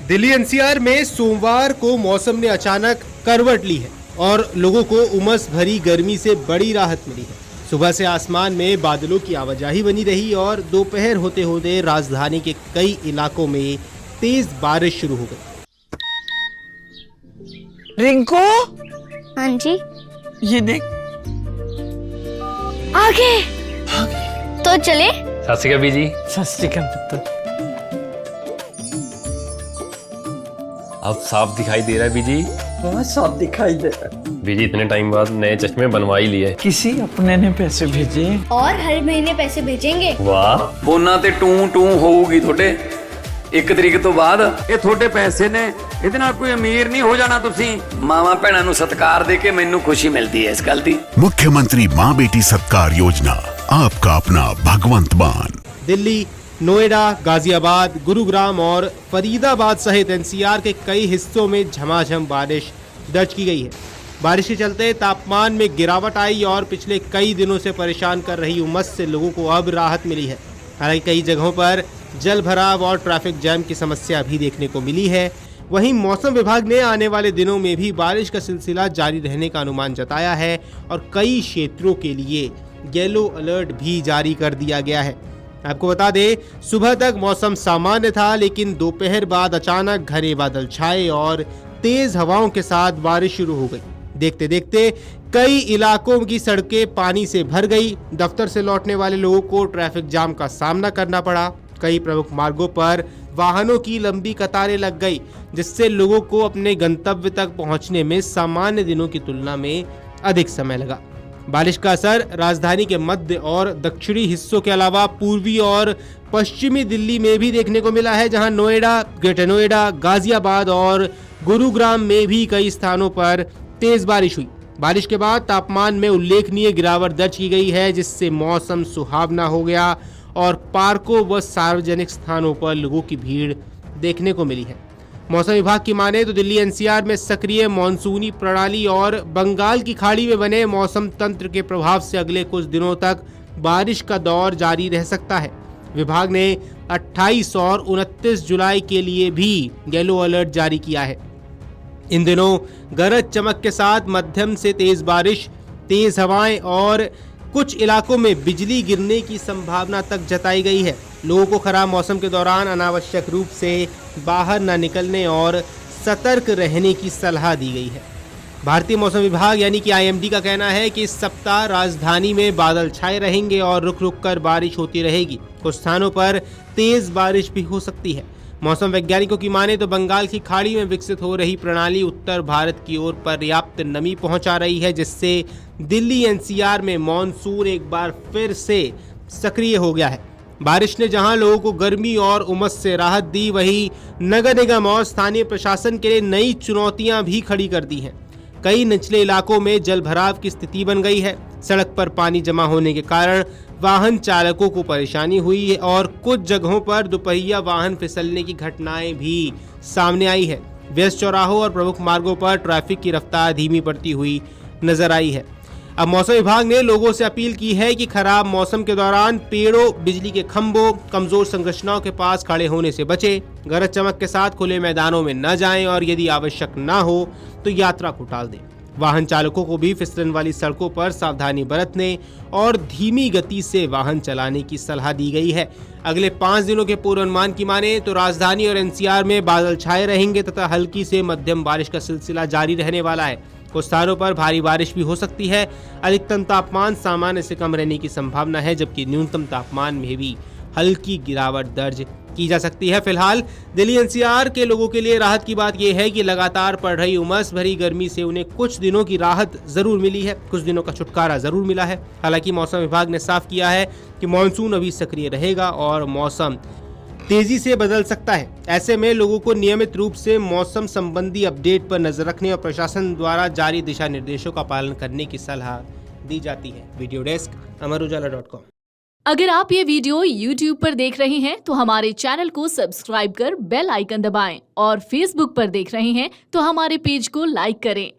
Delhi NCR में सोमवार को मौसम ने अचानक करवट ली है और लोगों को उमस भरी गर्मी से बड़ी राहत मिली है। सुबह से आसमान में बादलों की आवाजाही बनी रही और दोपहर होते होते राजधानी के कई इलाकों में तेज बारिश शुरू हो गई। रिंकू, हाँ जी, ये देख। आगे तो चले। सत श्री अकाल बीजी। सत श्री अकाल पुत्र। अब साफ दिखाई दे रहा है बीजी। बहुत साफ दिखाई दे रहा है। बीजी इतने टाइम बाद नए चश्मे बनवा ही लिए। किसी अपने ने पैसे भेजे और हर महीने पैसे भेजेंगे। वाह। बोना ते टू टू होगी थोड़े 1 तरीक तो बाद। ये थोड़े पैसे ने ਇਹਦੇ ਨਾਲ कोई अमीर नहीं हो जाना। तुसी मावा भैणा नू सत्कार दे के मैनू खुशी मिलती है इस गल दी। मुख्यमंत्री माँ बेटी सत्कार योजना, आपका अपना भगवंत मान। दिल्ली, नोएडा, गाजियाबाद, गुरुग्राम और फरीदाबाद सहित एनसीआर के कई हिस्सों में झमाझम बारिश दर्ज की गई है। बारिश के चलते तापमान में गिरावट आई और पिछले कई दिनों से परेशान कर रही उमस से लोगों को अब राहत मिली है। हालांकि कई जगहों पर जल भराव और ट्रैफिक जैम की समस्या भी देखने को मिली है। वहीं मौसम विभाग ने आने वाले दिनों में भी बारिश का सिलसिला जारी रहने का अनुमान जताया है और कई क्षेत्रों के लिए येलो अलर्ट भी जारी कर दिया गया है। आपको बता दें, सुबह तक मौसम सामान्य था, लेकिन दोपहर बाद अचानक घने बादल छाए और तेज हवाओं के साथ बारिश शुरू हो गई। देखते देखते कई इलाकों की सड़कें पानी से भर गई। दफ्तर से लौटने वाले लोगों को ट्रैफिक जाम का सामना करना पड़ा। कई प्रमुख मार्गों पर वाहनों की लंबी कतारें लग गई, जिससे लोगों को अपने गंतव्य तक पहुंचने में सामान्य दिनों की तुलना में अधिक समय लगा। बारिश का असर राजधानी के मध्य और दक्षिणी हिस्सों के अलावा पूर्वी और पश्चिमी दिल्ली में भी देखने को मिला है, जहां नोएडा, ग्रेटर नोएडा, गाजियाबाद और गुरुग्राम में भी कई स्थानों पर तेज बारिश हुई। बारिश के बाद तापमान में उल्लेखनीय गिरावट दर्ज की गई है, जिससे मौसम सुहावना हो गया और पार्कों व सार्वजनिक स्थानों पर लोगों की भीड़ देखने को मिली है। मौसम विभाग की माने तो दिल्ली एनसीआर में सक्रिय मानसूनी प्रणाली और बंगाल की खाड़ी में बने मौसम तंत्र के प्रभाव से अगले कुछ दिनों तक बारिश का दौर जारी रह सकता है। विभाग ने 28 और 29 जुलाई के लिए भी येलो अलर्ट जारी किया है। इन दिनों गरज चमक के साथ मध्यम से तेज बारिश, तेज हवाएं और कुछ इलाकों में बिजली गिरने की संभावना तक जताई गई है। लोगों को खराब मौसम के दौरान अनावश्यक रूप से बाहर न निकलने और सतर्क रहने की सलाह दी गई है। भारतीय मौसम विभाग यानी कि आईएमडी का कहना है कि इस सप्ताह राजधानी में बादल छाए रहेंगे और रुक रुक कर बारिश होती रहेगी। कुछ स्थानों पर तेज बारिश भी हो सकती है। मौसम वैज्ञानिकों की माने तो बंगाल की खाड़ी में विकसित हो रही प्रणाली उत्तर भारत की ओर पर्याप्त नमी पहुंचा रही है, जिससे दिल्ली एनसीआर में मॉनसून एक बार फिर से सक्रिय हो गया है। बारिश ने जहां लोगों को गर्मी और उमस से राहत दी, वहीं नगर निगम और स्थानीय प्रशासन के लिए नई चुनौतियां भी खड़ी कर दी हैं। कई निचले इलाकों में जल भराव की स्थिति बन गई है। सड़क पर पानी जमा होने के कारण वाहन चालकों को परेशानी हुई है और कुछ जगहों पर दुपहिया वाहन फिसलने की घटनाएं भी सामने आई है। व्यस्त चौराहों और प्रमुख मार्गों पर ट्रैफिक की रफ्तार धीमी पड़ती हुई नजर आई है। अब मौसम विभाग ने लोगों से अपील की है कि खराब मौसम के दौरान पेड़ों, बिजली के खंभों, कमजोर संरचनाओं के पास खड़े होने से बचें, गरज चमक के साथ खुले मैदानों में न जाएं और यदि आवश्यक न हो तो यात्रा को टाल दें। वाहन चालकों को भी फिसलन वाली सड़कों पर सावधानी बरतने और धीमी गति से वाहन चलाने की सलाह दी गई है। अगले 5 दिनों के पूर्वानुमान की माने तो राजधानी और एनसीआर में बादल छाए रहेंगे तथा हल्की से मध्यम बारिश का सिलसिला जारी रहने वाला है। कुछ स्थानों पर भारी बारिश भी हो सकती है। अधिकतम तापमान सामान्य से कम रहने की संभावना है, जबकि न्यूनतम तापमान में भी हल्की गिरावट दर्ज की जा सकती है। फिलहाल दिल्ली एनसीआर के लोगों के लिए राहत की बात यह है कि लगातार पड़ रही उमस भरी गर्मी से उन्हें कुछ दिनों की राहत जरूर मिली है, कुछ दिनों का छुटकारा जरूर मिला है। हालांकि मौसम विभाग ने साफ किया है कि मानसून अभी सक्रिय रहेगा और मौसम तेजी से बदल सकता है। ऐसे में लोगों को नियमित रूप से मौसम संबंधी अपडेट पर नजर रखने और प्रशासन द्वारा जारी दिशा निर्देशों का पालन करने की सलाह दी जाती है। Video desk amarujala.com। अगर आप ये वीडियो YouTube पर देख रहे हैं तो हमारे चैनल को सब्सक्राइब कर बेल आइकन दबाएं और Facebook पर देख रहे हैं तो हमारे पेज को लाइक करें।